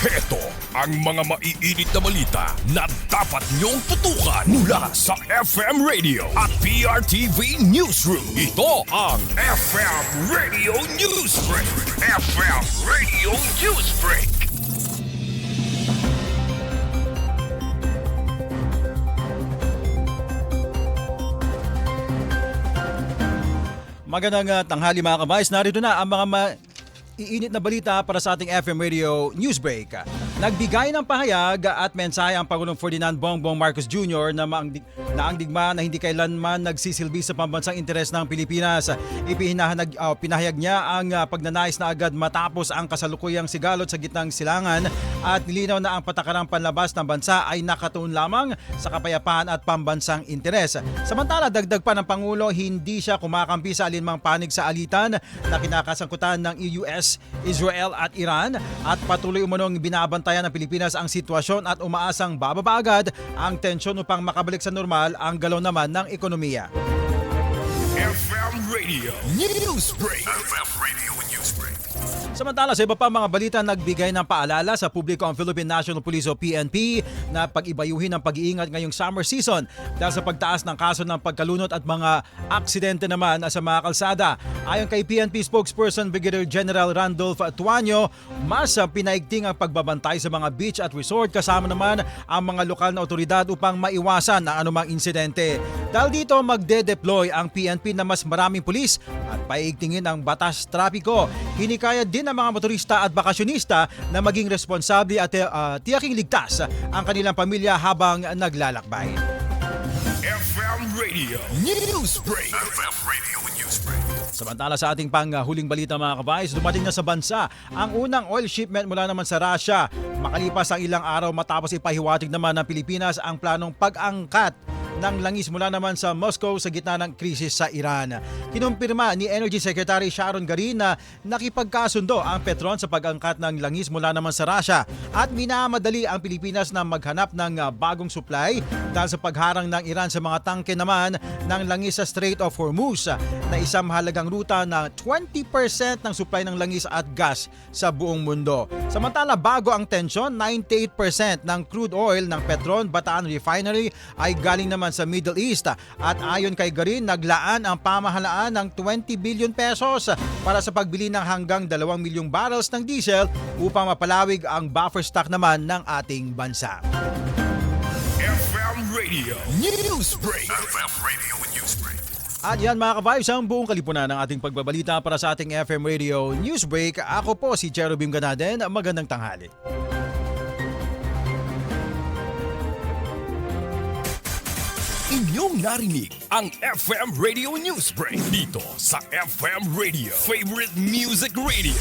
Heto ang mga maiinit na balita na dapat niyong tutukan mula sa FM Radio at PRTV Newsroom. Ito ang FM Radio Newsbreak. FM Radio Newsbreak. Magandang tanghali mga kabayas. Narito na ang mga iinit na balita para sa ating FM Radio Newsbreak. Nagbigay ng pahayag at mensahe ang Pangulong Ferdinand Bongbong Marcos Jr. na ang digma na hindi kailanman nagsisilbi sa pambansang interes ng Pilipinas. Pinahayag niya ang pagnanais na agad matapos ang kasalukuyang sigalot sa gitnang silangan at nilinaw na ang patakarang panlabas ng bansa ay nakatuon lamang sa kapayapaan at pambansang interes. Samantala, dagdag pa ng Pangulo, hindi siya kumakampi sa alinmang panig sa alitan na kinakasangkutan ng US, Israel at Iran at patuloy umunong binabantayan ng Pilipinas ang sitwasyon at umaasang bababa agad ang tensyon upang makabalik sa normal ang galaw naman ng ekonomiya. FM Radio Newsbreak. FM Radio Newsbreak. Samantala, sa iba pa mga balita, nagbigay ng paalala sa publiko ang Philippine National Police o PNP na pag-ibayuhin ang pag-iingat ngayong summer season dahil sa pagtaas ng kaso ng pagkalunod at mga aksidente naman sa mga kalsada. Ayon kay PNP spokesperson Brigadier General Randolph Tuanyo, mas pinaigting ang pagbabantay sa mga beach at resort kasama naman ang mga lokal na otoridad upang maiwasan ang anumang insidente. Dahil dito, magde-deploy ang PNP na mas maraming pulis at paigtingin ang batas trapiko. Hinikayat din ang mga motorista at bakasyonista na maging responsable at tiyaking ligtas ang kanilang pamilya habang naglalakbay. FM Radio Newsbreak. FM Radio Newsbreak. Samantala sa ating huling balita mga kabayas, dumating na sa bansa ang unang oil shipment mula naman sa Russia. Makalipas ang ilang araw matapos ipahiwatig naman ng Pilipinas ang planong pag-angkat ng langis mula naman sa Moscow sa gitna ng krisis sa Iran. Kinumpirma ni Energy Secretary Sharon Garin na nakipagkasundo ang Petron sa pag-angkat ng langis mula naman sa Russia at minamadali ang Pilipinas na maghanap ng bagong supply dahil sa pagharang ng Iran sa mga tangke naman ng langis sa Strait of Hormuz na isang mahalagang ruta na 20% ng supply ng langis at gas sa buong mundo. Samantala, bago ang tensyon, 98% ng crude oil ng Petron Bataan Refinery ay galing naman sa Middle East at ayon kay Garin, naglaan ang pamahalaan ng 20 billion pesos para sa pagbili ng hanggang 2 milyong barrels ng diesel upang mapalawig ang buffer stock naman ng ating bansa. FM Radio Newsbreak. FM Radio Newsbreak. At yan mga kabayos, ang buong kalipunan ng ating pagbabalita para sa ating FM Radio Newsbreak. Ako po si Cherubim Ganaden. Magandang tanghali. Inyong narinig ang FM Radio Newsbreak dito sa FM Radio, Favorite Music Radio.